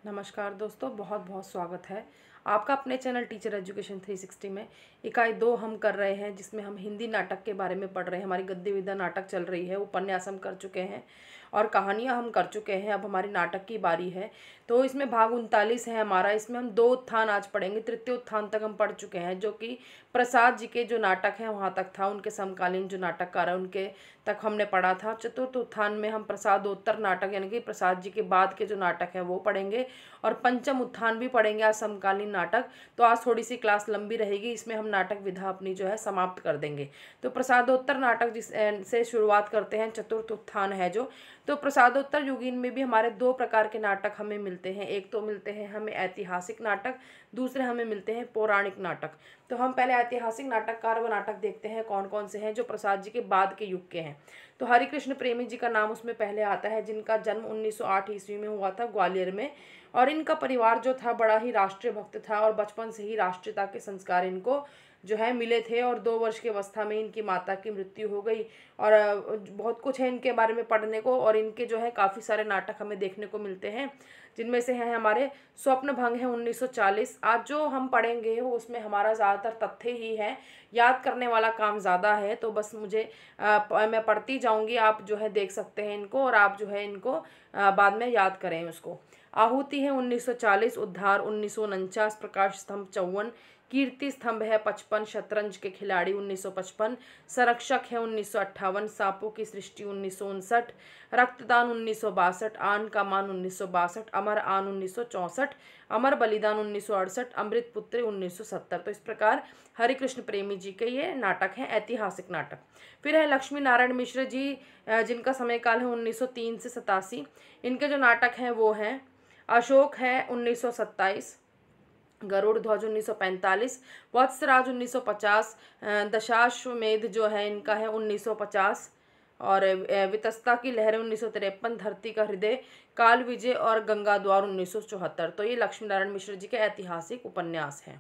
नमस्कार दोस्तों, बहुत बहुत स्वागत है आपका अपने चैनल टीचर एजुकेशन 360 में। इकाई 2 हम कर रहे हैं, जिसमें हम हिंदी नाटक के बारे में पढ़ रहे हैं। हमारी गद्य विद्या नाटक चल रही है, उपन्यास हम कर चुके हैं और कहानियां हम कर चुके हैं। अब हमारी नाटक की बारी है। तो इसमें भाग 39 है हमारा। इसमें हम 2 उत्थान आज पढ़ेंगे। तृतीय उत्थान तक हम पढ़ चुके हैं, जो कि प्रसाद जी के जो नाटक है वहाँ तक था। उनके समकालीन जो नाटककार है उनके तक हमने पढ़ा था। चतुर्थ उत्थान में हम प्रसादोत्तर नाटक यानी कि प्रसाद जी के बाद के जो नाटक है वो पढ़ेंगे, और पंचम उत्थान भी पढ़ेंगे आज समकालीन नाटक। तो आज थोड़ी सी क्लास लंबी रहेगी, इसमें हम नाटक विधा अपनी जो है समाप्त कर देंगे। तो प्रसादोत्तर नाटक जिस से शुरुआत करते हैं, चतुर्थ उत्थान है जो। तो प्रसादोत्तर युगीन में भी हमारे 2 प्रकार के नाटक हमें मिलते हैं। एक तो मिलते हैं हमें ऐतिहासिक नाटक, दूसरे हमें मिलते हैं पौराणिक नाटक। तो हम पहले ऐतिहासिक नाटककार व नाटक देखते हैं कौन कौन से हैं जो प्रसाद जी के बाद के युग के हैं। तो हरिकृष्ण प्रेमी जी का नाम उसमें पहले आता है, जिनका जन्म 1908 ईस्वी में हुआ था ग्वालियर में। और इनका परिवार जो था बड़ा ही राष्ट्रीय भक्त था, और बचपन से ही राष्ट्रीयता के संस्कार इनको जो है मिले थे। और 2 वर्ष की अवस्था में इनकी माता की मृत्यु हो गई। और बहुत कुछ है इनके बारे में पढ़ने को, और इनके जो है काफ़ी सारे नाटक हमें देखने को मिलते हैं, जिनमें से हैं हमारे स्वप्न भंग है 1940। आज जो हम पढ़ेंगे वो उसमें हमारा ज़्यादातर तथ्य ही है, याद करने वाला काम ज़्यादा है। तो बस मुझे मैं पढ़ती जाऊंगी, आप जो है देख सकते हैं इनको, और आप जो है इनको बाद में याद करें उसको। आहुति है 1940, उद्धार 1949, प्रकाश स्तंभ 54, कीर्ति स्तंभ है 55, शतरंज के खिलाड़ी 1955, संरक्षक है 1958, सांपों की सृष्टि 1959, रक्तदान 1962, आन का मान 1962, अमर आन 1964, अमर बलिदान 1968, अमृत पुत्री 1970। तो इस प्रकार हरिकृष्ण प्रेमी जी के ये नाटक हैं, ऐतिहासिक नाटक। फिर है लक्ष्मी नारायण मिश्र जी, जिनका समय काल है 1903 से 87। इनके जो नाटक हैं वो हैं अशोक है 1927, गरुड़ ध्वज 1945, वत्सराज 1950, दशाश्वमेध जो है इनका है 1950, और वितस्ता की लहरें 1953, धरती का हृदय, काल विजय और गंगा द्वार 1974। तो ये लक्ष्मी नारायण मिश्र जी के ऐतिहासिक उपन्यास हैं।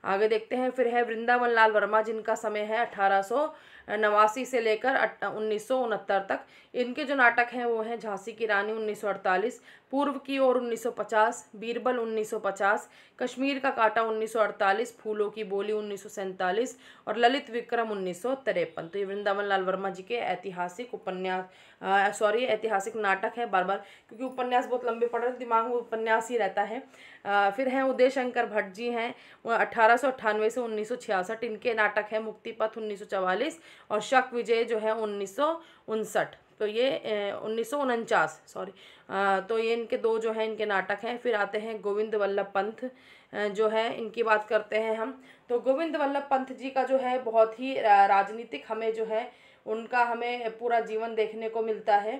आगे देखते हैं। फिर है वृंदावन लाल वर्मा, जिनका समय है 1889 से लेकर 1969 तक। इनके जो नाटक हैं वो हैं झांसी की रानी 1948, पूर्व की ओर 1950, बीरबल 1950, कश्मीर का कांटा 1948, फूलों की बोली 1947 और ललित विक्रम 1953। तो ये वृंदावन लाल वर्मा जी के ऐतिहासिक उपन्यास ऐतिहासिक नाटक है। बार बार क्योंकि उपन्यास बहुत लंबे पड़ रहे, दिमाग में उपन्यास ही रहता है। फिर हैं उदय शंकर भट्ट जी हैं, 1898 से 1966। इनके नाटक है मुक्तिपथ 1944 और शक विजय जो है 1959। तो ये 1949 सॉरी। तो ये इनके 2 जो है इनके नाटक हैं। फिर आते हैं गोविंद वल्लभ पंत जो है, इनकी बात करते हैं हम। तो गोविंद वल्लभ पंत जी का जो है बहुत ही राजनीतिक हमें जो है उनका हमें पूरा जीवन देखने को मिलता है।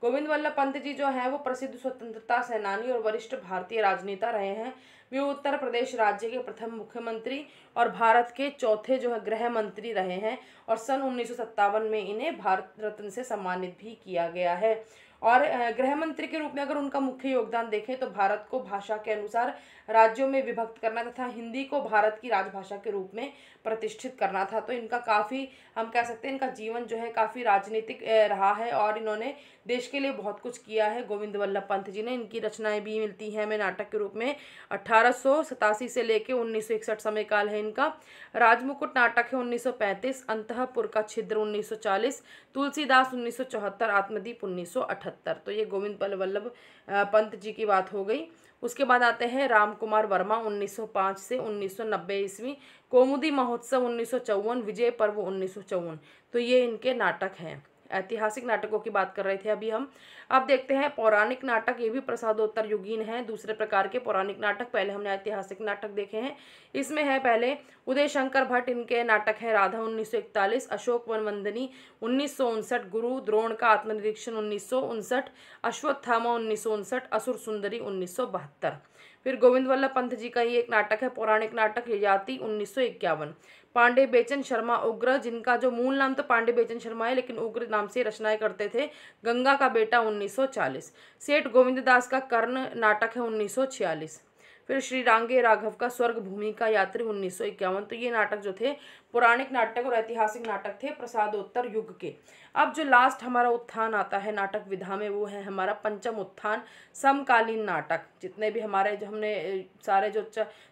गोविंद वल्लभ पंत जी जो हैं वो प्रसिद्ध स्वतंत्रता सेनानी और वरिष्ठ भारतीय राजनेता रहे हैं। वे उत्तर प्रदेश राज्य के प्रथम मुख्यमंत्री और भारत के चौथे जो है गृह मंत्री रहे हैं, और सन 1957 में इन्हें भारत रत्न से सम्मानित भी किया गया है। और गृह मंत्री के रूप में अगर उनका मुख्य योगदान देखें तो भारत को भाषा के अनुसार राज्यों में विभक्त करना तथा हिंदी को भारत की राजभाषा के रूप में प्रतिष्ठित करना था। तो इनका काफ़ी हम कह सकते हैं इनका जीवन जो है काफ़ी राजनीतिक रहा है, और इन्होंने देश के लिए बहुत कुछ किया है गोविंद वल्लभ पंत जी ने। इनकी रचनाएं भी मिलती हैं हमें नाटक के रूप में। 1887 से लेके 1961 समय काल है इनका। राजमुकुट नाटक है 1935, अंतःपुर का छिद्र 1940, तुलसीदास 1974, आत्मदीप 1978। तो ये गोविंद वल्लभ पंत जी की बात हो गई। उसके बाद आते हैं राम कुमार वर्मा 1905 से 1990 ईस्वी, कौमुदी महोत्सव 1954, विजय पर्व 1954। तो ये इनके नाटक हैं। ऐतिहासिक नाटकों की बात कर रहे थे अभी हम। अब देखते हैं पौराणिक नाटक। ये भी प्रसादोत्तर युगीन है, दूसरे प्रकार के पौराणिक नाटक। पहले हमने ऐतिहासिक नाटक देखे हैं। इसमें है पहले उदय शंकर भट्ट, इनके नाटक है राधा 1941, अशोक वनवंदनी 1959, गुरु द्रोण का आत्मनिरीक्षण 1959, अश्वत्थामा 1959, असुर सुंदरी 1972। फिर गोविंद वल्लभ पंत जी का ये एक नाटक है पौराणिक नाटक ययाति 1951। पांडे बेचन शर्मा उग्र, जिनका जो मूल नाम तो पांडे बेचन शर्मा है लेकिन उग्र नाम से रचनाएं करते थे, गंगा का बेटा 1940। सेठ गोविंददास का कर्ण नाटक है 1946। फिर श्री रांगे राघव का स्वर्ग भूमि का यात्री 1951। तो ये नाटक जो थे पौराणिक नाटक और ऐतिहासिक नाटक थे प्रसादोत्तर युग के। अब जो लास्ट हमारा उत्थान आता है नाटक विधा में वो है हमारा पंचम उत्थान, समकालीन नाटक। जितने भी हमारे जो हमने सारे जो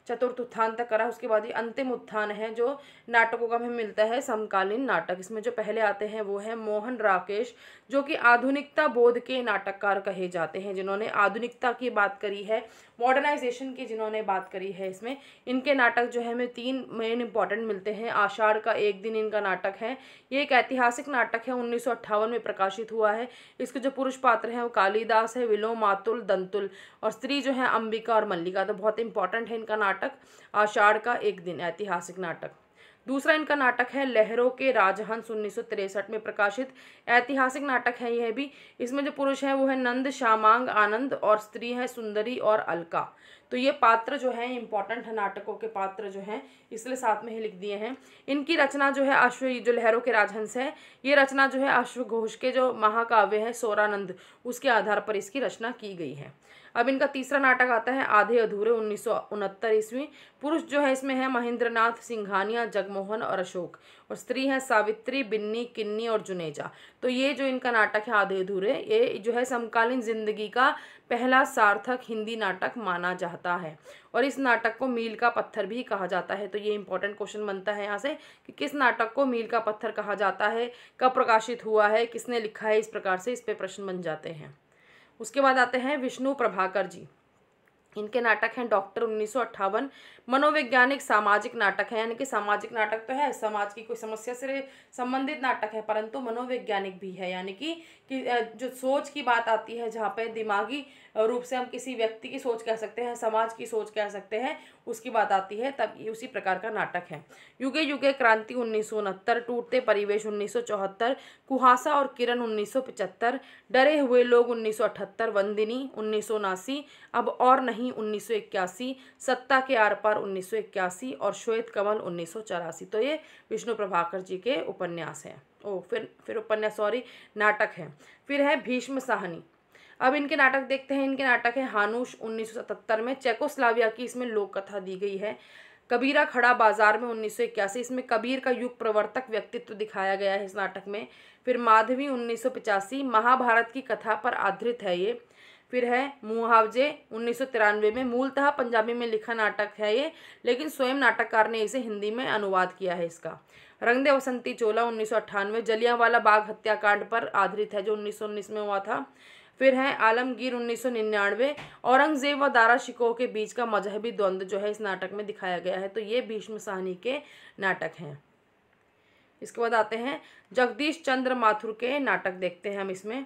चतुर्थ उत्थान तक करा, उसके बाद ये अंतिम उत्थान है जो नाटकों का हमें मिलता है समकालीन नाटक। इसमें जो पहले आते हैं वो है मोहन राकेश, जो कि आधुनिकता बोध के नाटककार कहे जाते हैं, जिन्होंने आधुनिकता की बात करी है, मॉडर्नाइजेशन की जिन्होंने बात करी है। इसमें इनके नाटक जो है हमें 3 मेन इंपॉर्टेंट मिलते हैं। आषाढ़ का एक दिन इनका नाटक है, ये एक ऐतिहासिक नाटक है, 1958 में प्रकाशित हुआ है। इसके जो पुरुष पात्र हैं वो कालिदास है, विलोम, मातुल, दंतुल, और स्त्री जो है अंबिका और मल्लिका। तो बहुत इंपॉर्टेंट है इनका नाटक आषाढ़ का एक दिन, ऐतिहासिक नाटक। दूसरा इनका नाटक है लहरों के राजहंस, 1963 में प्रकाशित ऐतिहासिक नाटक है यह भी। इसमें जो पुरुष है वो है नंद, श्यामांग, आनंद, और स्त्री है सुंदरी और अलका। तो ये पात्र जो है इंपॉर्टेंट है, नाटकों के पात्र जो हैं, इसलिए साथ में ही लिख दिए हैं। इनकी रचना जो है जो लहरों के राजहंस है, ये रचना जो है अश्वघोष के जो महाकाव्य है सोरानंद, उसके आधार पर इसकी रचना की गई है। अब इनका तीसरा नाटक आता है आधे अधूरे, 1969 ईस्वी। पुरुष जो है इसमें है महेंद्रनाथ, सिंघानिया, जगमोहन और अशोक, और स्त्री है सावित्री, बिन्नी, किन्नी और जुनेजा। तो ये जो इनका नाटक है आधे अधूरे, ये जो है समकालीन जिंदगी का पहला सार्थक हिंदी नाटक माना जाता है, और इस नाटक को मील का पत्थर भी कहा जाता है। तो ये इंपॉर्टेंट क्वेश्चन बनता है यहाँ से कि किस नाटक को मील का पत्थर कहा जाता है, कब प्रकाशित हुआ है, किसने लिखा है, इस प्रकार से इस पे प्रश्न बन जाते हैं। उसके बाद आते हैं विष्णु प्रभाकर जी। इनके नाटक हैं डॉक्टर, 1958, मनोवैज्ञानिक सामाजिक नाटक है, यानी कि सामाजिक नाटक तो है, समाज की कोई समस्या से संबंधित नाटक है, परंतु मनोवैज्ञानिक भी है, यानी कि जो सोच की बात आती है, जहाँ पे दिमागी रूप से हम किसी व्यक्ति की सोच कह सकते हैं, समाज की सोच कह सकते हैं, उसकी बात आती है, तब ये उसी प्रकार का नाटक है। युगे युगे क्रांति, 1969, टूटते परिवेश, 1974, कुहासा और किरण, 1975, डरे हुए लोग, 1978, वंदिनी, 1979, अब और नहीं, 1981, सत्ता के आर पार, 1981, और श्वेत कमल, 1984। तो ये विष्णु प्रभाकर जी के उपन्यास हैं। फिर उपन्यास नाटक है। फिर है भीष्म साहनी। अब इनके नाटक देखते हैं। इनके नाटक है हानुश, 1977 में, चेकोस्लाविया की इसमें लोक कथा दी गई है। कबीरा खड़ा बाजार में, 1981, इसमें कबीर का युग प्रवर्तक व्यक्तित्व दिखाया गया है इस नाटक में। फिर माधवी, 1985, महाभारत की कथा पर आधारित है ये। फिर है मुहावजे, 1993 में, मूलतः पंजाबी में लिखा नाटक है ये, लेकिन स्वयं नाटककार ने इसे हिंदी में अनुवाद किया है इसका। रंग दे बसंती चोला, 1998, जलियांवाला बाग हत्याकांड पर आधारित है, जो 1919 में हुआ था। फिर है आलमगीर, 1999, औरंगजेब व दारा शिकोह के बीच का मजहबी द्वंद्व जो है इस नाटक में दिखाया गया है। तो ये भीष्म साहनी के नाटक हैं। इसके बाद आते हैं जगदीश चंद्र माथुर के नाटक देखते हैं हम। इसमें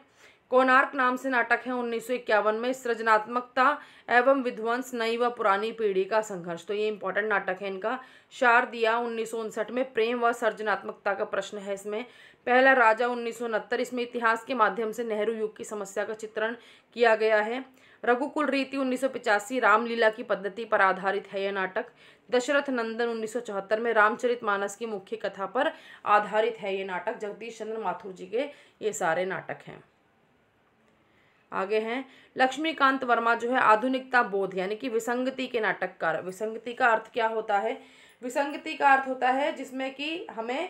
कोणार्क नाम से नाटक है, 1951 में, सृजनात्मकता एवं विध्वंस, नई व पुरानी पीढ़ी का संघर्ष। तो ये इंपॉर्टेंट नाटक है इनका। शारदिया, 1959 में, प्रेम व सृजनात्मकता का प्रश्न है इसमें। पहला राजा, 1969, इसमें इतिहास के माध्यम से नेहरू युग की समस्या का चित्रण किया गया है। रघुकुल रीति, 1985, रामलीला की पद्धति पर आधारित है यह नाटक। दशरथ नंदन, 1974 में, रामचरितमानस की मुख्य कथा पर आधारित है ये नाटक। जगदीश चंद्र माथुर जी के ये सारे नाटक हैं। आगे हैं लक्ष्मीकांत वर्मा, जो है आधुनिकता बोध यानी कि विसंगति के नाटककार। विसंगति का अर्थ क्या होता है? विसंगति का अर्थ होता है जिसमें कि हमें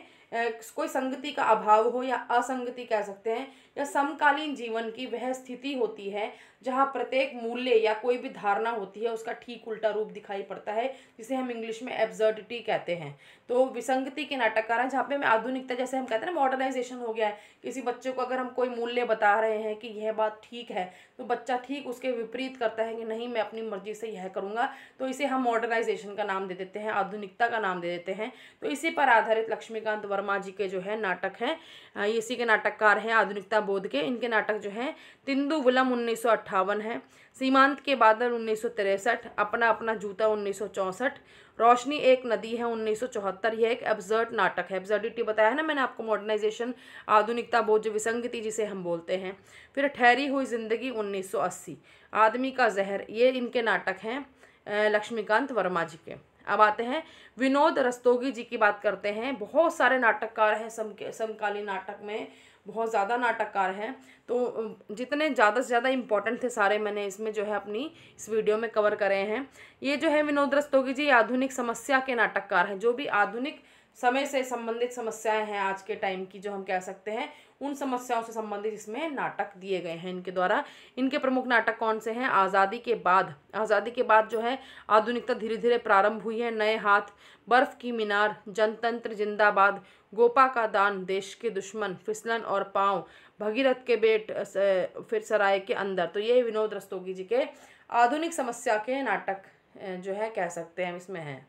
कोई संगति का अभाव हो, या असंगति कह सकते हैं, या समकालीन जीवन की वह स्थिति होती है जहाँ प्रत्येक मूल्य या कोई भी धारणा होती है उसका ठीक उल्टा रूप दिखाई पड़ता है, जिसे हम इंग्लिश में एब्सर्डिटी कहते हैं। तो विसंगति के नाटककार हैं जहाँ पे हमें आधुनिकता, जैसे हम कहते हैं ना मॉडर्नाइजेशन हो गया है, किसी बच्चे को अगर हम कोई मूल्य बता रहे हैं कि यह बात ठीक है, तो बच्चा ठीक उसके विपरीत करता है कि नहीं मैं अपनी मर्जी से यह करूँगा, तो इसे हम मॉडर्नाइजेशन का नाम दे देते हैं, आधुनिकता का नाम दे देते हैं। तो इसी पर आधारित लक्ष्मीकांत वर्मा जी के जो है नाटक हैं, इसी के नाटककार हैं आधुनिकता बोध के। इनके नाटक जो हैं तिंदुवलम, 1958 है, सीमांत के बादल, 1963, अपना अपना जूता, 1964, रोशनी एक नदी है, 1974। यह एक एब्सर्ड नाटक है। एब्सर्डिटी बताया है ना मैंने आपको, मॉडर्नाइजेशन, आधुनिकता बोध, जो विसंगति जिसे हम बोलते हैं। फिर ठहरी हुई जिंदगी, 1980, आदमी का जहर, ये इनके नाटक हैं लक्ष्मीकांत वर्मा जी के। अब आते हैं विनोद रस्तोगी जी की बात करते हैं। बहुत सारे नाटककार हैं समकालीन नाटक में, बहुत ज़्यादा नाटककार हैं। तो जितने ज़्यादा से ज़्यादा इम्पोर्टेंट थे सारे मैंने इसमें जो है अपनी इस वीडियो में कवर करे हैं। ये जो है विनोद रस्तोगी जी आधुनिक समस्या के नाटककार हैं। जो भी आधुनिक समय से संबंधित समस्याएं हैं आज के टाइम की, जो हम कह सकते हैं उन समस्याओं से संबंधित इसमें नाटक दिए गए हैं इनके द्वारा। इनके प्रमुख नाटक कौन से हैं? आज़ादी के बाद जो है आधुनिकता धीरे धीरे प्रारंभ हुई है। नए हाथ, बर्फ की मीनार, जनतंत्र जिंदाबाद, गोपा का दान, देश के दुश्मन, फिसलन और पांव, भगीरथ के बेट, फिर सराय के अंदर। तो ये विनोद रस्तोगी जी के आधुनिक समस्या के नाटक जो है कह सकते हैं इसमें हैं।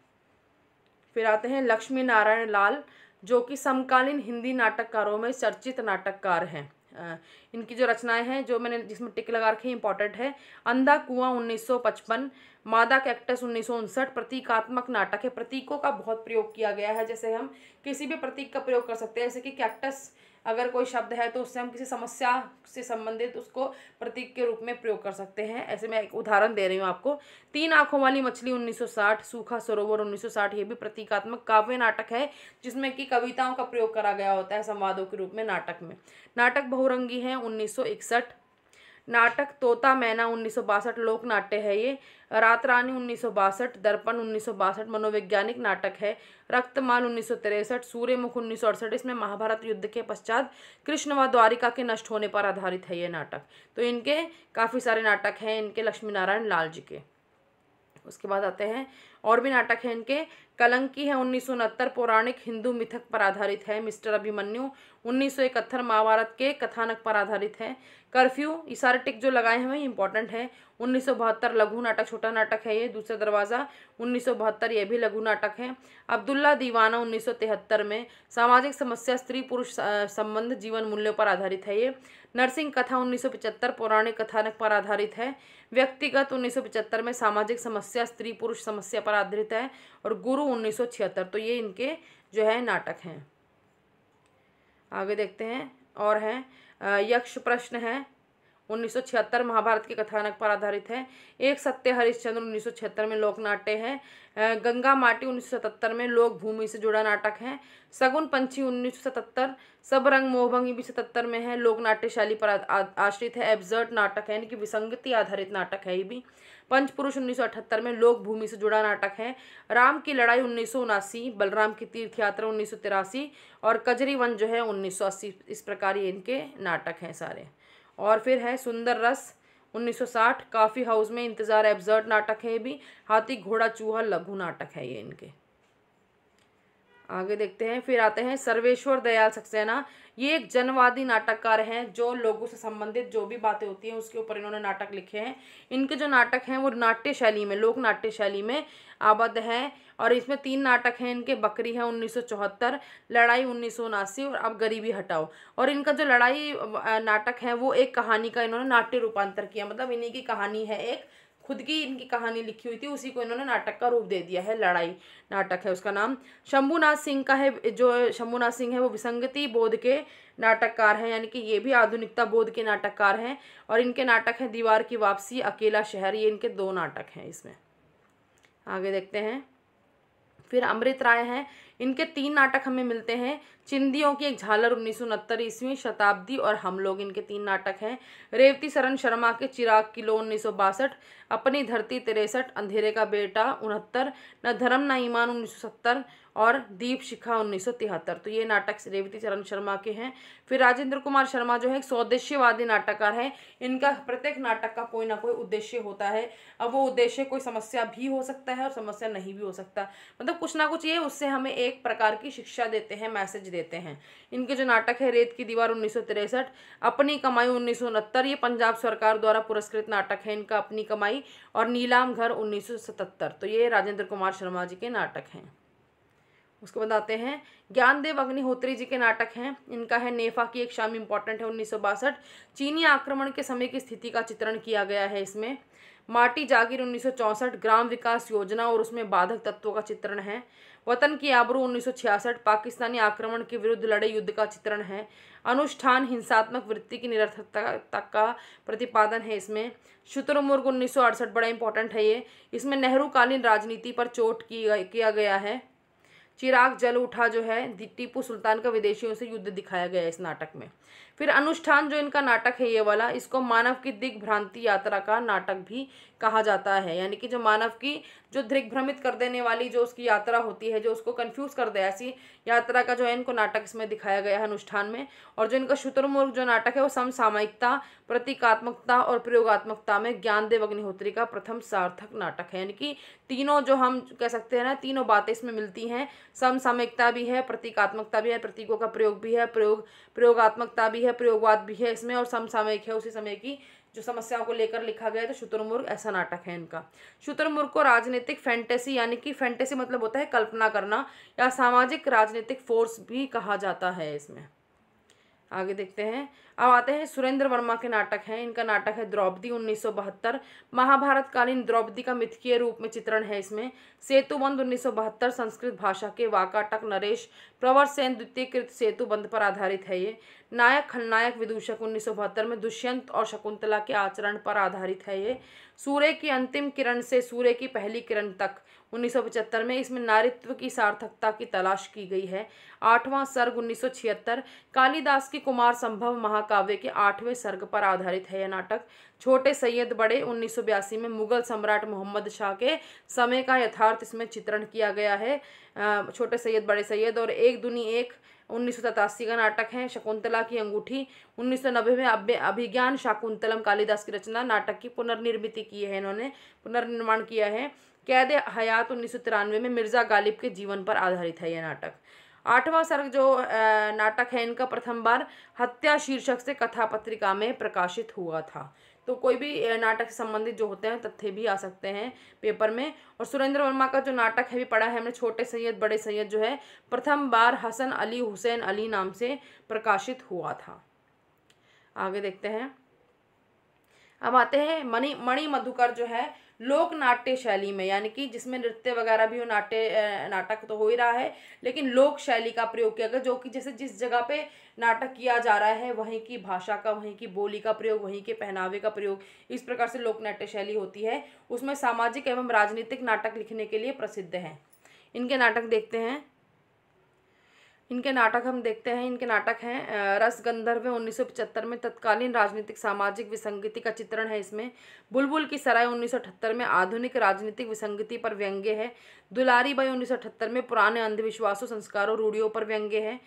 फिर आते हैं लक्ष्मी नारायण लाल, जो कि समकालीन हिंदी नाटककारों में चर्चित नाटककार हैं। इनकी जो रचनाएं हैं, जो मैंने जिसमें टिक लगा रखी है, इंपॉर्टेंट है। अंधा कुआं 1955, मादा कैक्टस 1959 प्रतीकात्मक नाटक है। प्रतीकों का बहुत प्रयोग किया गया है, जैसे हम किसी भी प्रतीक का प्रयोग कर सकते हैं। जैसे कि कैक्टस अगर कोई शब्द है तो उससे हम किसी समस्या से संबंधित उसको प्रतीक के रूप में प्रयोग कर सकते हैं। ऐसे मैं एक उदाहरण दे रही हूँ आपको। 3 आंखों वाली मछली 1960, सूखा सरोवर 1960, ये भी प्रतीकात्मक काव्य नाटक है, जिसमें कि कविताओं का प्रयोग करा गया होता है संवादों के रूप में नाटक में। नाटक बहुरंगी है 1961। नाटक तोता मैना 1962 लोक नाट्य है ये। रात रानी 1962, दर्पण 1962 मनोवैज्ञानिक नाटक है। रक्तमाल 1963, सूर्यमुख 1968, इसमें महाभारत युद्ध के पश्चात कृष्ण व द्वारिका के नष्ट होने पर आधारित है ये नाटक। तो इनके काफ़ी सारे नाटक हैं इनके लक्ष्मी नारायण लाल जी के। उसके बाद आते हैं और भी नाटक हैं इनके। कलंकी है 1969, पौराणिक हिंदू मिथक पर आधारित है। मिस्टर अभिमन्यु 1971 महाभारत के कथानक पर आधारित है। कर्फ्यू, ये सारे टिक जो लगाए हैं इंपॉर्टेंट है। 1972 लघु नाटक, छोटा नाटक है ये। दूसरा दरवाज़ा 1972, ये भी लघु नाटक है। अब्दुल्ला दीवाना 1973 में सामाजिक समस्या स्त्री पुरुष संबंध जीवन मूल्यों पर आधारित है ये। नरसिंह कथा 1975 पौराणिक कथानक पर आधारित है। व्यक्तिगत 1975 में सामाजिक समस्या स्त्री पुरुष समस्या पर आधारित है। और गुरु 1976। तो ये इनके जो है नाटक हैं। आगे देखते हैं और हैं यक्ष प्रश्न है 1976 महाभारत के कथानक पर आधारित है। एक सत्य हरिश्चंद्र 1976 में लोक नाट्य है। गंगा माटी 1977 में लोक भूमि से जुड़ा नाटक है। सगुन पंछी 1977, सब रंग मोहभंग भी 77 में है, लोक नाट्य शैली पर आश्रित है। एब्सर्ड नाटक है, यानी कि विसंगति आधारित नाटक है ये भी। पंचपुरुष 1978 में लोक भूमि से जुड़ा नाटक है। राम की लड़ाई 1979, बलराम की तीर्थ यात्रा 1983 और कजरी वन जो है 1980। इस प्रकार ये इनके नाटक हैं सारे। और फिर है सुंदर रस 1960, काफ़ी हाउस में इंतज़ार एब्सर्ड नाटक है ये भी। हाथी घोड़ा चूहा लघु नाटक है ये इनके। आगे देखते हैं। फिर आते हैं सर्वेश्वर दयाल सक्सेना, ये एक जनवादी नाटककार हैं, जो लोगों से संबंधित जो भी बातें होती हैं उसके ऊपर इन्होंने नाटक लिखे हैं। इनके जो नाटक हैं वो नाट्य शैली में, लोक नाट्य शैली में आबद्ध हैं। और इसमें 3 नाटक हैं इनके। बकरी है 1974, लड़ाई 1979 और अब गरीबी हटाओ। और इनका जो लड़ाई नाटक है वो एक कहानी का इन्होंने नाट्य रूपांतर किया, मतलब इन्हीं की कहानी है, एक खुद की इनकी कहानी लिखी हुई थी, उसी को इन्होंने नाटक का रूप दे दिया है। लड़ाई नाटक है उसका नाम। शंभुनाथ सिंह का है, जो शंभुनाथ सिंह है वो विसंगति बोध के नाटककार हैं, यानी कि ये भी आधुनिकता बोध के नाटककार हैं। और इनके नाटक हैं दीवार की वापसी, अकेला शहर, ये इनके 2 नाटक हैं इसमें। आगे देखते हैं। फिर अमृत राय हैं, इनके 3 नाटक हमें मिलते हैं। चिंदियों की एक झालर 1969 ईस्वी, शताब्दी और हम लोग, इनके 3 नाटक हैं। रेवती शरण शर्मा के चिराग किलो 1962, अपनी धरती 63, अंधेरे का बेटा 69, न धर्म न ईमान 1970 और दीप शिखा 1973। तो ये नाटक रेवती शरण शर्मा के हैं। फिर राजेंद्र कुमार शर्मा जो है एक स्वदेशीवादी नाटककार हैं। इनका प्रत्येक नाटक का कोई ना कोई उद्देश्य होता है। अब वो उद्देश्य कोई समस्या भी हो सकता है और समस्या नहीं भी हो सकता, मतलब कुछ ना कुछ ये उससे हमें एक प्रकार की शिक्षा देते हैं, मैसेज देते हैं। इनके जो नाटक है रेत की दीवार 1963, अपनी कमाई 1969, ये पंजाब सरकार द्वारा पुरस्कृत नाटक है इनका अपनी कमाई। और नीलाम घर 1977। तो ये राजेंद्र कुमार शर्मा जी के नाटक हैं। उसके बाद आते हैं ज्ञानदेव अग्निहोत्री जी के नाटक हैं। इनका है नेफा की एक शाम, इंपॉर्टेंट है 1962, चीनी आक्रमण के समय की स्थिति का चित्रण किया गया है इसमें। माटी जागीर 1964, ग्राम विकास योजना और उसमें बाधक तत्वों का चित्रण है। वतन की आबरू 1966, पाकिस्तानी आक्रमण के विरुद्ध लड़े युद्ध का चित्रण है। अनुष्ठान हिंसात्मक वृत्ति की निरर्थकता का प्रतिपादन है इसमें। शुतुरमुर्ग 1968 बड़ा इंपॉर्टेंट है ये, इसमें नेहरू कालीन राजनीति पर चोट किया गया है। चिराग जल उठा जो है टीपू सुल्तान का विदेशियों से युद्ध दिखाया गया है इस नाटक में। फिर अनुष्ठान जो इनका नाटक है ये वाला, इसको मानव की दिग्भ्रांति यात्रा का नाटक भी कहा जाता है। यानी कि जो मानव की जो दिग्भ्रमित कर देने वाली जो उसकी यात्रा होती है, जो उसको कंफ्यूज कर दे, ऐसी यात्रा का जो है इनको नाटक इसमें दिखाया गया है अनुष्ठान में। और जो इनका शुतुरमुर्ग जो नाटक है वो समसामयिकता, प्रतीकात्मकता और प्रयोगात्मकता में ज्ञानदेव अग्निहोत्री का प्रथम सार्थक नाटक है। यानी कि तीनों जो हम कह सकते हैं ना, तीनों बातें इसमें मिलती हैं। समसामयिकता भी है, प्रतीकात्मकता भी है, प्रतीकों का प्रयोग भी है, प्रयोगात्मकता भी है, प्रयोगवाद भी है इसमें, और समसामयिक है, उसी समय की जो समस्याओं को लेकर लिखा गया है। तो शुतुरमुर्ग ऐसा नाटक है इनका। शुतुरमुर्ग को राजनीतिक फैंटेसी, यानी कि फैंटेसी मतलब होता है कल्पना करना, या सामाजिक राजनीतिक फोर्स भी कहा जाता है इसमें। आगे देखते हैं। अब आते हैं सुरेंद्र वर्मा के नाटक हैं। इनका नाटक है द्रौपदी 1972। महाभारत कालीन द्रौपदी का मिथकीय रूप में चित्रण है इसमें। सेतुबंध 1972 संस्कृत भाषा के वाकाटक नरेश प्रवर सेन द्वितीय कृत सेतुबंध पर आधारित है ये। नायक खलनायक विदूषक 1972 में दुष्यंत और शकुंतला के आचरण पर आधारित है ये। सूर्य की अंतिम किरण से सूर्य की पहली किरण तक 1975 में, इसमें नारीत्व की सार्थकता की तलाश की गई है। 8वां सर्ग 1976 कालिदास की कुमार संभव महाकाव्य के 8वें सर्ग पर आधारित है यह नाटक। छोटे सैयद बड़े 1982 में मुगल सम्राट मोहम्मद शाह के समय का यथार्थ इसमें चित्रण किया गया है। छोटे सैयद बड़े सैयद। और एक दुनी एक 1987 का नाटक है। शकुंतला की अंगूठी 1990 में अभिज्ञान शाकुंतलम कालिदास की रचना, नाटक की पुनर्निर्मित की है इन्होंने, पुनर्निर्माण किया है। कैद हयात 1993 में मिर्जा गालिब के जीवन पर आधारित है यह नाटक। 8वां सर्ग जो नाटक है इनका प्रथम बार हत्या शीर्षक से कथा पत्रिका में प्रकाशित हुआ था। तो कोई भी नाटक से संबंधित जो होते हैं तथ्य भी आ सकते हैं पेपर में। और सुरेंद्र वर्मा का जो नाटक है भी पढ़ा है हमने, छोटे सैयद बड़े सैयद, जो है प्रथम बार हसन अली हुसैन अली नाम से प्रकाशित हुआ था। आगे देखते हैं। अब आते हैं मणि मधुकर जो है लोक नाट्य शैली में, यानी कि जिसमें नृत्य वगैरह भी हो, नाटक तो हो ही रहा है, लेकिन लोक शैली का प्रयोग किया गया, जो कि जैसे जिस जगह पे नाटक किया जा रहा है वहीं की भाषा का, वहीं की बोली का प्रयोग, वहीं के पहनावे का प्रयोग, इस प्रकार से लोक नाट्य शैली होती है। उसमें सामाजिक एवं राजनीतिक नाटक लिखने के लिए प्रसिद्ध हैं। इनके नाटक देखते हैं। इनके नाटक हैं रस गंधर्व 1975 में तत्कालीन राजनीतिक सामाजिक विसंगति का चित्रण है इसमें। बुलबुल की सराय 1978 में आधुनिक राजनीतिक विसंगति पर व्यंग्य है। दुलारी बाई 1978 में पुराने अंधविश्वासों, संस्कारों, रूढ़ियों पर व्यंग्य है।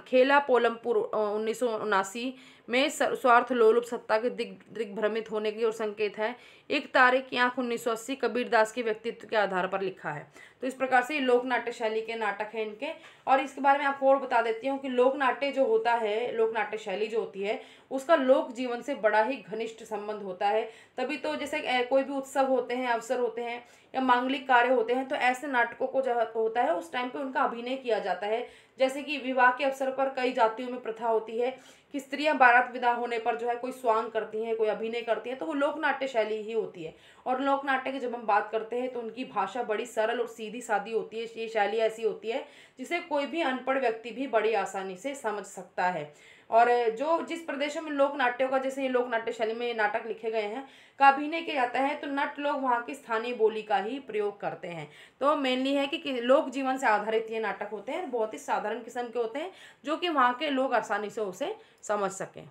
खेला पोलमपुर 1979 में स्वार्थ लोलुप सत्ता के दिग्भ्रमित होने की ओर संकेत है। एक तारे की आंख 1980 कबीरदास के व्यक्तित्व के आधार पर लिखा है। तो इस प्रकार से लोक नाट्य शैली के नाटक हैं इनके। और इसके बारे में आपको और बता देती हूँ कि लोक नाट्य जो होता है, लोक नाट्य शैली जो होती है, उसका लोक जीवन से बड़ा ही घनिष्ठ संबंध होता है। तभी तो जैसे कोई भी उत्सव होते हैं, अवसर होते हैं या मांगलिक कार्य होते हैं, तो ऐसे नाटकों को जो होता है उस टाइम पे उनका अभिनय किया जाता है। जैसे कि विवाह के अवसर पर कई जातियों में प्रथा होती है कि स्त्रियां बारात विदा होने पर जो है कोई स्वांग करती हैं, कोई अभिनय करती हैं, तो वो लोक नाट्य शैली ही होती है। और लोक नाट्य की जब हम बात करते हैं तो उनकी भाषा बड़ी सरल और सीधी सादी होती है। ये शैली ऐसी होती है जिसे कोई भी अनपढ़ व्यक्ति भी बड़ी आसानी से समझ सकता है। और जो जिस प्रदेशों में लोक नाट्यों का, जैसे ये लोक नाट्य शैली में नाटक लिखे गए हैं, का अभिनय किया जाता है, तो नट लोग वहाँ की स्थानीय बोली का ही प्रयोग करते हैं। तो मेनली है कि लोक जीवन से आधारित ये नाटक होते हैं, बहुत ही साधारण किस्म के होते हैं, जो कि वहाँ के लोग आसानी से उसे समझ सकें।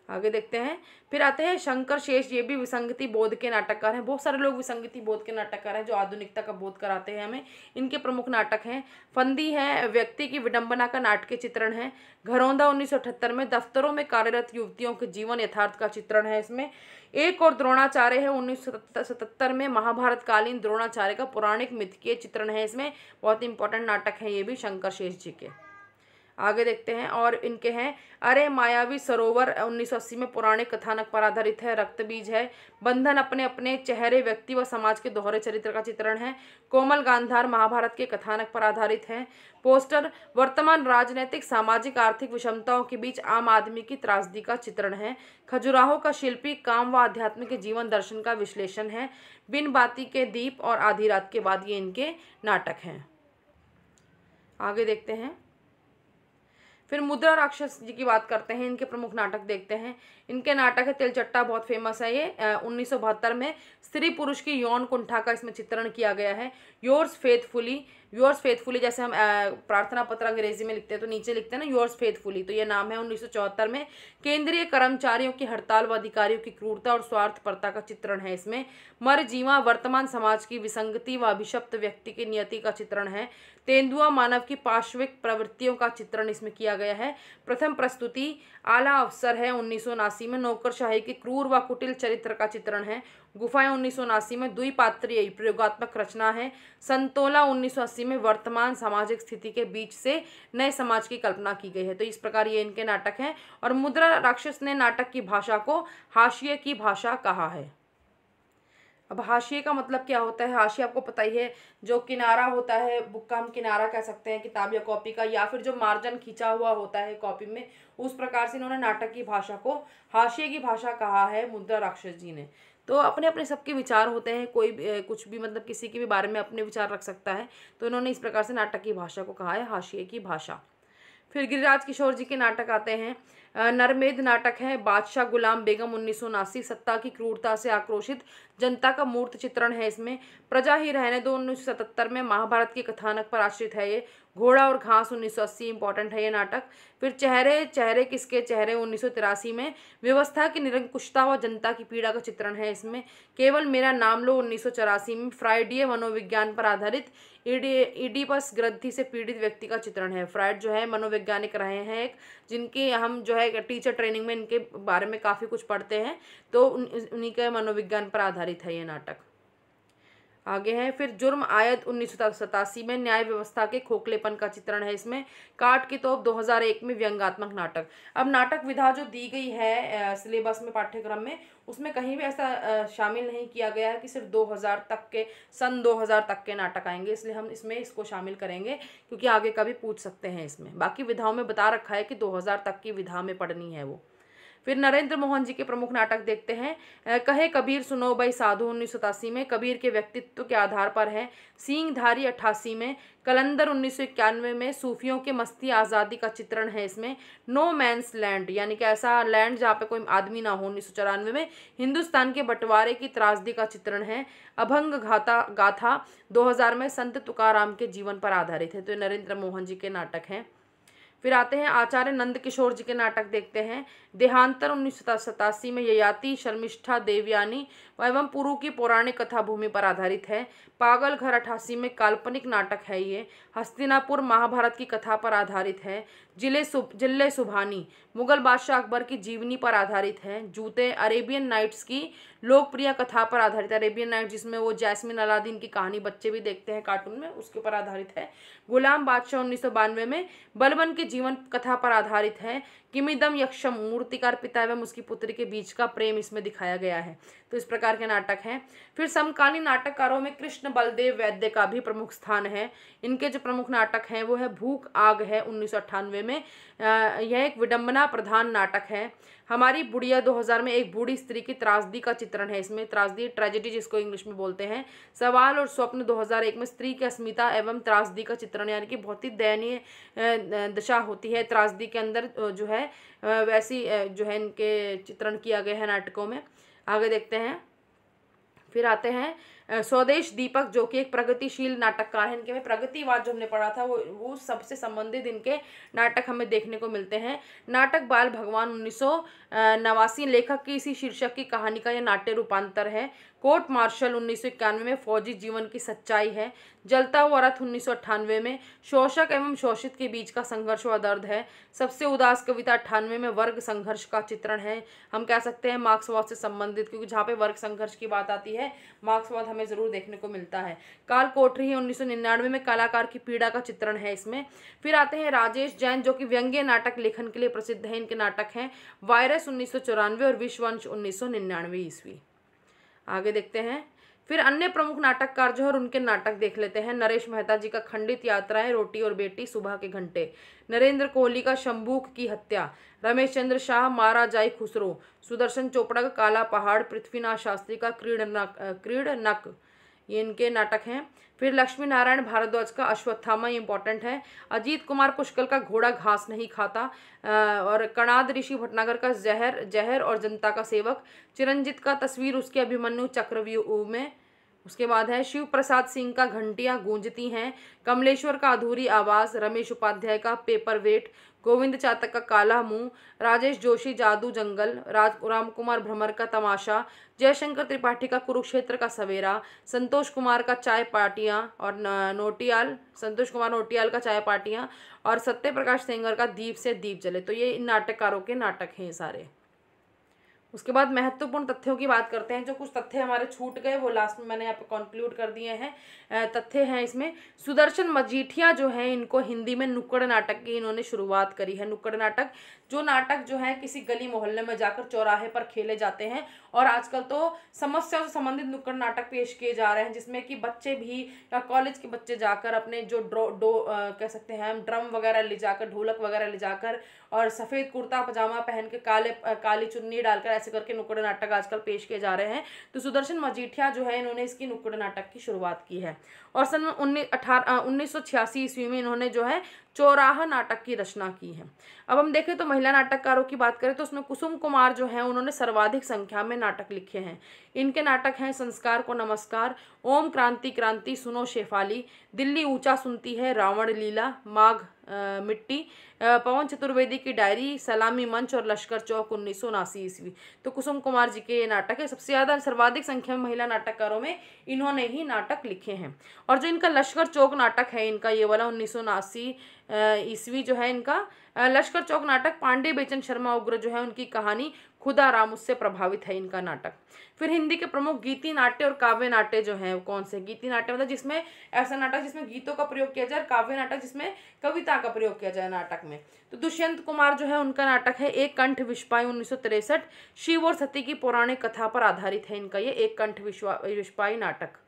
आगे देखते हैं। फिर आते हैं शंकर शेष, ये भी विसंगति बोध के नाटककार हैं। बहुत सारे लोग विसंगति बोध के नाटककार हैं जो आधुनिकता का बोध कराते हैं हमें। इनके प्रमुख नाटक हैं फंदी है, व्यक्ति की विडंबना का नाटकीय चित्रण है। घरौंदा 1978 में दफ्तरों में कार्यरत युवतियों के जीवन यथार्थ का चित्रण है इसमें। एक और द्रोणाचार्य है 1977 में महाभारत कालीन द्रोणाचार्य का पौराणिक मिथकीय चित्रण है इसमें। बहुत इंपॉर्टेंट नाटक है ये भी शंकर शेष जी के। आगे देखते हैं। और इनके हैं अरे मायावी सरोवर 1980 में पौराणिक कथानक पर आधारित है। रक्तबीज है। बंधन अपने अपने चेहरे, व्यक्ति व समाज के दोहरे चरित्र का चित्रण है। कोमल गांधार महाभारत के कथानक पर आधारित है। पोस्टर वर्तमान राजनीतिक, सामाजिक, आर्थिक विषमताओं के बीच आम आदमी की त्रासदी का चित्रण है। खजुराहो का शिल्पी काम व आध्यात्म के जीवन दर्शन का विश्लेषण है। बिन बाती के दीप और आधी रात के बाद, ये इनके नाटक हैं। आगे देखते हैं। फिर मुद्रा राक्षस जी की बात करते हैं। इनके प्रमुख नाटक देखते हैं। इनके नाटक है तिलचट्टा, बहुत फेमस है ये। 1972 में स्त्री पुरुष की यौन कुंठा का इसमें चित्रण किया गया है। योर्स फेथफुली, योर्स फेथफुली, जैसे हम प्रार्थना पत्र अंग्रेजी में लिखते हैं तो नीचे लिखते हैं ना योर्स फेथफुली, तो ये नाम है 1974 में। केंद्रीय कर्मचारियों की हड़ताल व अधिकारियों की क्रूरता और स्वार्थपरता का चित्रण है इसमें। मरजीवा, वर्तमान समाज की विसंगति व अभिशप्त व्यक्ति की नियति का चित्रण है। तेंदुआ, मानव की पार्श्विक प्रवृत्तियों का चित्रण इसमें किया गया है। प्रथम प्रस्तुति आला अवसर है 1979 में। नौकरशाही के क्रूर व कुटिल चरित्र का चित्रण है। गुफाएं 1979 में द्विपात्रीय प्रयोगात्मक रचना है। संतोला 1980 में वर्तमान सामाजिक स्थिति के बीच से नए समाज की कल्पना की गई है। तो इस प्रकार ये इनके नाटक हैं। और मुद्रा राक्षस ने नाटक की भाषा को हाशिए की भाषा कहा है। अब हाशिए का मतलब क्या होता है? हाशिया आपको पता ही है, जो किनारा होता है, बुक का हम किनारा कह सकते हैं किताब या कॉपी का, या फिर जो मार्जिन खींचा हुआ होता है कॉपी में, उस प्रकार से इन्होंने नाटक की भाषा को हाशिए की भाषा कहा है मुद्रा राक्षस जी ने। तो अपने अपने सबके विचार होते हैं, कोई कुछ भी मतलब किसी के भी बारे में अपने विचार रख सकता है, तो इन्होंने इस प्रकार से नाटक की भाषा को कहा है हाशिए की भाषा। फिर गिरिराज किशोर जी के नाटक आते हैं। नरमेध नाटक है। बादशाह गुलाम बेगम 1979, सत्ता की क्रूरता से आक्रोशित जनता का मूर्त चित्रण है इसमें। प्रजा ही रहने दो 1977 में, महाभारत के कथानक पर आश्रित है ये। घोड़ा और घास 1980 इंपॉर्टेंट है ये नाटक। फिर चेहरे चेहरे किसके चेहरे 1983 में, व्यवस्था की निरंकुशता व जनता की पीड़ा का चित्रण है इसमें। केवल मेरा नाम लो 1984 में, फ्राइडीय मनोविज्ञान पर आधारित इडिपस ग्रंथि से पीड़ित व्यक्ति का चित्रण है। फ्राइड जो है मनोवैज्ञानिक रहे हैं एक, जिनके हम जो है टीचर ट्रेनिंग में इनके बारे में काफ़ी कुछ पढ़ते हैं, तो उन्हीं के मनोविज्ञान पर आधारित है ये नाटक। आगे है फिर जुर्म आयत 1987 में, न्याय व्यवस्था के खोखलेपन का चित्रण है इसमें। काट की तोप 2001 में, व्यंग्यात्मक नाटक। अब नाटक विधा जो दी गई है सिलेबस में, पाठ्यक्रम में, उसमें कहीं भी ऐसा शामिल नहीं किया गया है कि सिर्फ 2000 तक के, सन 2000 तक के नाटक आएंगे, इसलिए हम इसमें इसको शामिल करेंगे क्योंकि आगे का भी पूछ सकते हैं इसमें। बाकी विधाओं में बता रखा है कि 2000 तक की विधा में पढ़नी है वो। फिर नरेंद्र मोहन जी के प्रमुख नाटक देखते हैं। कहे कबीर सुनो भाई साधु 1987 में, कबीर के व्यक्तित्व के आधार पर है। सींगधारी 88 में, कलंदर 1991 में, सूफियों के मस्ती आज़ादी का चित्रण है इसमें। नो मैंस लैंड, यानी कि ऐसा लैंड जहाँ पे कोई आदमी ना हो 1994 में, हिंदुस्तान के बंटवारे की त्रासदी का चित्रण है। अभंग गाथा 2000 में, संत तुकाराम के जीवन पर आधारित है। तो नरेंद्र मोहन जी के नाटक हैं। फिर आते हैं आचार्य नंद किशोर जी के नाटक देखते हैं। देहांतर 1987 में, ययाति शर्मिष्ठा देवयानी एवं पुरु की पौराणिक कथा भूमि पर आधारित है। पागल घर 88 में, काल्पनिक नाटक है ये। हस्तिनापुर महाभारत की कथा पर आधारित है। जिले सुभानी मुगल बादशाह अकबर की जीवनी पर आधारित है। जूते अरेबियन नाइट्स की लोकप्रिय कथा पर आधारित है। अरेबियन नाइट जिसमें वो जैस्मिन अलादीन की कहानी बच्चे भी देखते हैं कार्टून में, उसके ऊपर आधारित है। गुलाम बादशाह 1992 में, बलबन की जीवन कथा पर आधारित है। किमिदम यक्षम, मूर्तिकार पिता एवं उसकी पुत्री के बीच का प्रेम इसमें दिखाया गया है। तो इस प्रकार के नाटक हैं। फिर समकालीन नाटककारों में कृष्ण बलदेव वैद्य का भी प्रमुख स्थान है। इनके जो प्रमुख नाटक हैं वो है भूख आग है 1998 में, यह एक विडंबना प्रधान नाटक है। हमारी बुढ़िया 2000 में, एक बूढ़ी स्त्री की त्रासदी का चित्रण है इसमें, त्रासदी ट्रेजेडी जिसको इंग्लिश में बोलते हैं। सवाल और स्वप्न 2001 में, स्त्री की अस्मिता एवं त्रासदी का चित्रण, यानी कि बहुत ही दयनीय दशा होती है त्रासदी के अंदर जो है, वैसी जो है इनके चित्रण किया गया है नाटकों में। आगे देखते हैं। फिर आते हैं स्वदेश दीपक, जो कि एक प्रगतिशील नाटककार है। इनके में प्रगतिवाद जो हमने पढ़ा था वो सबसे संबंधित इनके नाटक हमें देखने को मिलते हैं। नाटक बाल भगवान 1989, लेखक की इसी शीर्षक की कहानी का यह नाट्य रूपांतर है। कोर्ट मार्शल 1991 में, फौजी जीवन की सच्चाई है। जलता हुआ रथ 1998 में, शोषक एवं शोषित के बीच का संघर्ष व दर्द है। सबसे उदास कविता 98 में, वर्ग संघर्ष का चित्रण है। हम कह सकते हैं मार्क्सवाद से संबंधित, क्योंकि जहाँ पे वर्ग संघर्ष की बात आती है मार्क्सवाद हमें जरूर देखने को मिलता है। काल कोठरी 1999 में, कलाकार की पीड़ा का चित्रण है इसमें। फिर आते हैं राजेश जैन, जो कि व्यंग्य नाटक लेखन के लिए प्रसिद्ध है। इनके नाटक हैं वायरस 1994 और विश्ववंश 1999 ईस्वी। आगे देखते हैं। फिर अन्य प्रमुख नाटककार जो है उनके नाटक देख लेते हैं। नरेश मेहता जी का खंडित यात्राएं, रोटी और बेटी, सुबह के घंटे। नरेंद्र कोहली का शंभूक की हत्या। रमेश चंद्र शाह, मारा जाए खुसरो। सुदर्शन चोपड़ा का काला पहाड़। पृथ्वीनाथ शास्त्री का क्रीडनक, ये इनके नाटक हैं। फिर लक्ष्मी नारायण भारद्वाज का अश्वत्थामा इंपॉर्टेंट है। अजीत कुमार पुष्कल का घोड़ा घास नहीं खाता। और कणाद ऋषि भटनागर का जहर और जनता का सेवक। चिरंजीत का तस्वीर उसके अभिमन्यु चक्रव्यूह में। उसके बाद है शिव प्रसाद सिंह का घंटियां गूंजती हैं, कमलेश्वर का अधूरी आवाज, रमेश उपाध्याय का पेपर वेट, गोविंद चातक का काला मुंह, राजेश जोशी जादू जंगल, राम कुमार भ्रमर का तमाशा, जयशंकर त्रिपाठी का कुरुक्षेत्र का सवेरा, संतोष कुमार का चाय पार्टियां और संतोष कुमार नोटियाल का चाय पार्टियां और सत्य प्रकाश सेंगर का दीप से दीप जले। तो ये इन नाटककारों के नाटक हैं सारे। उसके बाद महत्वपूर्ण तथ्यों की बात करते हैं। जो कुछ तथ्य हमारे छूट गए वो लास्ट में मैंने यहाँ पे कंक्लूड कर दिए हैं। तथ्य हैं इसमें, सुदर्शन मजीठिया जो है इनको हिंदी में नुक्कड़ नाटक की इन्होंने शुरुआत करी है। नुक्कड़ नाटक जो नाटक जो है किसी गली मोहल्ले में जाकर चौराहे पर खेले जाते हैं और आजकल तो समस्याओं से संबंधित नुक्कड़ नाटक पेश किए जा रहे हैं, जिसमें कि बच्चे भी या कॉलेज के बच्चे जाकर अपने जो कह सकते हैं हम ड्रम वगैरह ले जाकर, ढोलक वगैरह ले जाकर और सफ़ेद कुर्ता पजामा पहन के काली चुन्नी डालकर ऐसे करके नुक्कड़ नाटक आजकल पेश किए जा रहे हैं। तो सुदर्शन मजीठिया जो है इन्होंने इसकी नुक्कड़ नाटक की शुरुआत की है और सन 1986 ईस्वी में इन्होंने जो है चौराहा नाटक की रचना की है। अब हम देखें तो महिला नाटककारों की बात करें तो उसमें कुसुम कुमार जो है उन्होंने सर्वाधिक संख्या में नाटक लिखे हैं। इनके नाटक हैं संस्कार को नमस्कार, ओम क्रांति क्रांति, सुनो शेफाली, दिल्ली ऊंचा सुनती है, रावण लीला, माघ मिट्टी, पवन चतुर्वेदी की डायरी, सलामी मंच और लश्कर चौक 1979 ईस्वी। तो कुसुम कुमार जी के ये नाटक है। सबसे ज़्यादा सर्वाधिक संख्या में महिला नाटककारों में इन्होंने ही नाटक लिखे हैं। और जो इनका लश्कर चौक नाटक है इनका ये वाला 1979 ईस्वी जो है इनका लश्कर चौक नाटक, पांडे बेचन शर्मा उग्र जो है उनकी कहानी, खुदा राम उससे प्रभावित है इनका नाटक। फिर हिंदी के प्रमुख गीति नाट्य और काव्य नाट्य जो है कौन से? गीति नाट्य मतलब जिसमें ऐसा नाटक जिसमें गीतों का प्रयोग किया जाए, काव्य नाटक जिसमें कविता का प्रयोग किया जाए नाटक में। तो दुष्यंत कुमार जो है उनका नाटक है एक कंठ विश्वाई 1963, शिव और सती की पौराणिक कथा पर आधारित है इनका ये एक कंठ विश्वाई नाटक।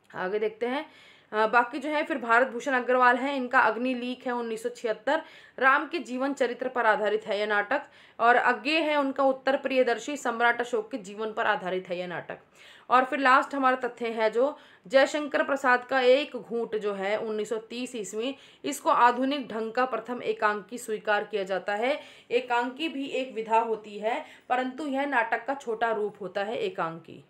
आगे देखते हैं बाकी जो है। फिर भारत भूषण अग्रवाल है, इनका अग्नि लीक है 1976, राम के जीवन चरित्र पर आधारित है यह नाटक। और अज्ञे है उनका उत्तर प्रियदर्शी, सम्राट अशोक के जीवन पर आधारित है यह नाटक। और फिर लास्ट हमारा तथ्य है जो जयशंकर प्रसाद का एक घूंट जो है 1930 ईस्वी, इसको आधुनिक ढंग का प्रथम एकांकी स्वीकार किया जाता है। एकांकी भी एक विधा होती है परंतु यह नाटक का छोटा रूप होता है एकांकी।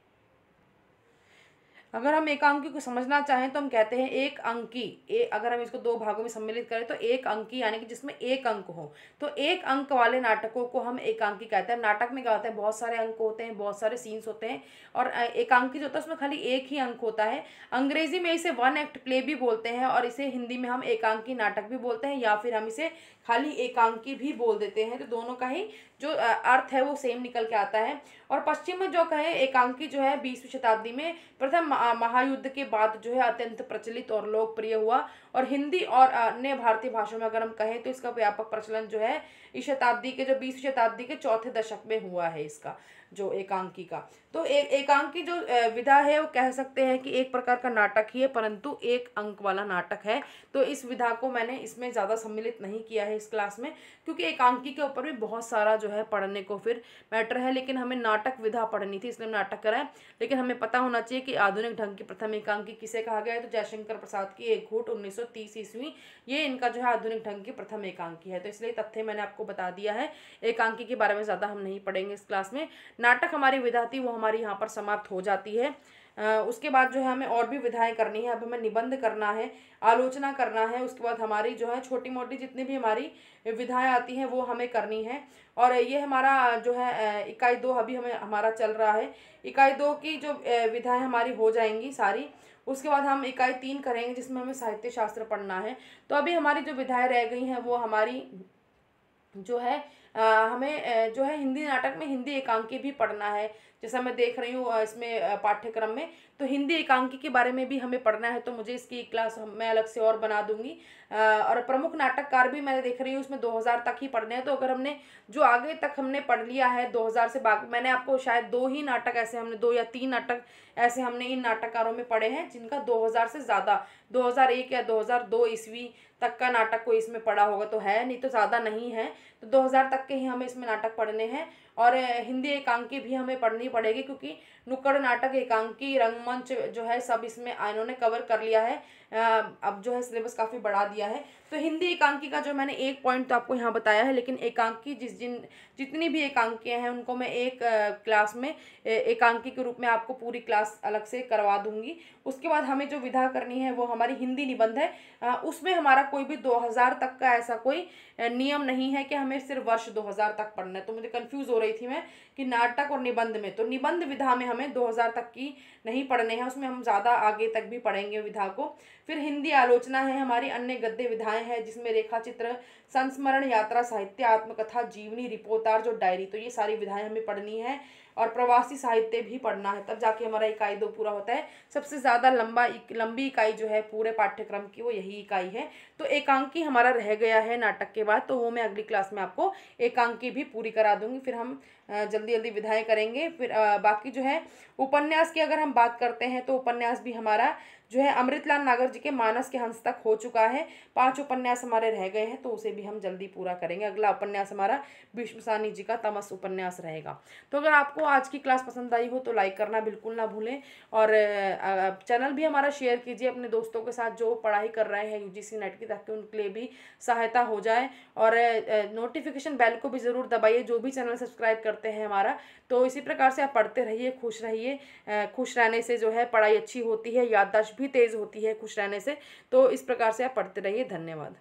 अगर हम एकांकी को समझना चाहें तो हम कहते हैं एक अंकी, अगर हम इसको दो भागों में सम्मिलित करें तो एक अंकी यानी कि जिसमें एक अंक हो, तो एक अंक वाले नाटकों को हम एकांकी कहते हैं। नाटक में क्या होता है, बहुत सारे अंक होते हैं, बहुत सारे सीन्स होते हैं और एकांकी जो होता है उसमें खाली एक ही अंक होता है। अंग्रेजी में इसे वन एक्ट प्ले भी बोलते हैं और इसे हिंदी में हम एकांकी नाटक भी बोलते हैं या फिर हम इसे खाली एकांकी भी बोल देते हैं। तो दोनों का ही जो अर्थ है वो सेम निकल के आता है। और पश्चिम में जो कहे एकांकी जो है 20वीं शताब्दी में प्रथम महायुद्ध के बाद जो है अत्यंत प्रचलित और लोकप्रिय हुआ। और हिंदी और अन्य भारतीय भाषाओं में अगर हम कहें तो इसका व्यापक प्रचलन जो है इस शताब्दी के जो 20वीं शताब्दी के चौथे दशक में हुआ है इसका जो एकांकी का। तो एकांकी जो विधा है वो कह सकते हैं कि एक प्रकार का नाटक ही है परंतु एक अंक वाला नाटक है। तो इस विधा को मैंने इसमें ज़्यादा सम्मिलित नहीं किया है इस क्लास में क्योंकि एकांकी के ऊपर भी बहुत सारा जो है पढ़ने को फिर मैटर है, लेकिन हमें नाटक विधा पढ़नी थी इसलिए नाटक कराएं। लेकिन हमें पता होना चाहिए कि आधुनिक ढंग की प्रथम एकांकी किसे कहा गया है, तो जयशंकर प्रसाद की एक घूंट 1930 ईस्वी, ये इनका जो है आधुनिक ढंग की प्रथम एकांकी है। तो इसलिए तथ्य मैंने आपको बता दिया है। एकांकी के बारे में ज़्यादा हम नहीं पढ़ेंगे इस क्लास में। नाटक हमारी विधा थी वो हमारी यहाँ पर समाप्त हो जाती है। उसके बाद जो है हमें और भी विधाएं करनी है। अब हमें निबंध करना है, आलोचना करना है, उसके बाद हमारी जो है छोटी मोटी जितनी भी हमारी विधाएं आती हैं वो हमें करनी है। और ये हमारा जो है इकाई 2 अभी हमारा चल रहा है। इकाई 2 की जो विधाएं हमारी हो जाएंगी सारी, उसके बाद हम इकाई 3 करेंगे जिसमें हमें साहित्य शास्त्र पढ़ना है। तो अभी हमारी जो विधाएं रह गई हैं वो हमारी जो है हमें जो है हिंदी नाटक में हिंदी एकांकी भी पढ़ना है। जैसा मैं देख रही हूँ इसमें पाठ्यक्रम में, तो हिंदी एकांकी के बारे में भी हमें पढ़ना है। तो मुझे इसकी क्लास मैं अलग से और बना दूंगी। और प्रमुख नाटककार भी मैं देख रही हूँ उसमें 2000 तक ही पढ़ने हैं। तो अगर हमने जो आगे तक हमने पढ़ लिया है 2000 से बाकी, मैंने आपको शायद 2 ही नाटक ऐसे हमने 2 या 3 नाटक ऐसे हमने इन नाटककारों में पढ़े हैं जिनका 2000 से ज़्यादा 2001 या 2002 ईस्वी तक का नाटक कोई इसमें पढ़ा होगा तो है, नहीं तो ज़्यादा नहीं है। तो 2000 तक के ही हमें इसमें नाटक पढ़ने हैं। और हिंदी एकांकी भी हमें पढ़नी पड़ेगी क्योंकि नुक्कड़ नाटक, एकांकी, रंगमंच जो है सब इसमें इन्होंने कवर कर लिया है। अब जो है सिलेबस काफ़ी बढ़ा दिया है। तो तो हिंदी एकांकी का जो मैंने एक पॉइंट तो आपको यहाँ बताया है, लेकिन एकांकी जितनी भी एकांकियाँ हैं उनको मैं एक क्लास में एकांकी के रूप में आपको पूरी क्लास अलग से करवा दूंगी। उसके बाद हमें जो विधा करनी है वो हमारी हिंदी निबंध है। उसमें हमारा कोई भी 2000 तक का ऐसा कोई नियम नहीं है कि हमें सिर्फ वर्ष 2000 तक पढ़ना है। तो मुझे कंफ्यूज हो रही थी मैं कि नाटक और निबंध में, तो निबंध विधा में हमें 2000 तक की नहीं पढ़ने हैं, उसमें हम ज़्यादा आगे तक भी पढ़ेंगे विधा को। फिर हिंदी आलोचना है हमारी, अन्य गद्य विधाएं हैं जिसमें रेखा चित्र, संस्मरण, यात्रा, साहित्य, आत्मकथा, जीवनी, रिपोर्टार जो डायरी, तो ये सारी विधाएं हमें पढ़नी है। और प्रवासी साहित्य भी पढ़ना है, तब जाके हमारा इकाई 2 पूरा होता है। सबसे ज़्यादा लंबी इकाई जो है पूरे पाठ्यक्रम की वो यही इकाई है। तो एकांकी हमारा रह गया है नाटक के बाद, तो वो मैं अगली क्लास में आपको एकांकी भी पूरी करा दूंगी। फिर हम जल्दी जल्दी विधाएं करेंगे। फिर बाकी जो है उपन्यास की अगर हम बात करते हैं तो उपन्यास भी हमारा जो है अमृतलाल नागर जी के मानस के हंस तक हो चुका है। 5 उपन्यास हमारे रह गए हैं, तो उसे भी हम जल्दी पूरा करेंगे। अगला उपन्यास हमारा भीष्म सानी जी का तमस उपन्यास रहेगा। तो अगर आपको आज की क्लास पसंद आई हो तो लाइक करना बिल्कुल ना भूलें, और चैनल भी हमारा शेयर कीजिए अपने दोस्तों के साथ जो पढ़ाई कर रहे हैं यूजीसी नेट की, ताकि उनके लिए भी सहायता हो जाए। और नोटिफिकेशन बेल को भी ज़रूर दबाइए जो भी चैनल सब्सक्राइब करते हैं हमारा। तो इसी प्रकार से आप पढ़ते रहिए, खुश रहिए। खुश रहने से जो है पढ़ाई अच्छी होती है, याददाश्त भी तेज़ होती है खुश रहने से। तो इस प्रकार से आप पढ़ते रहिए। धन्यवाद।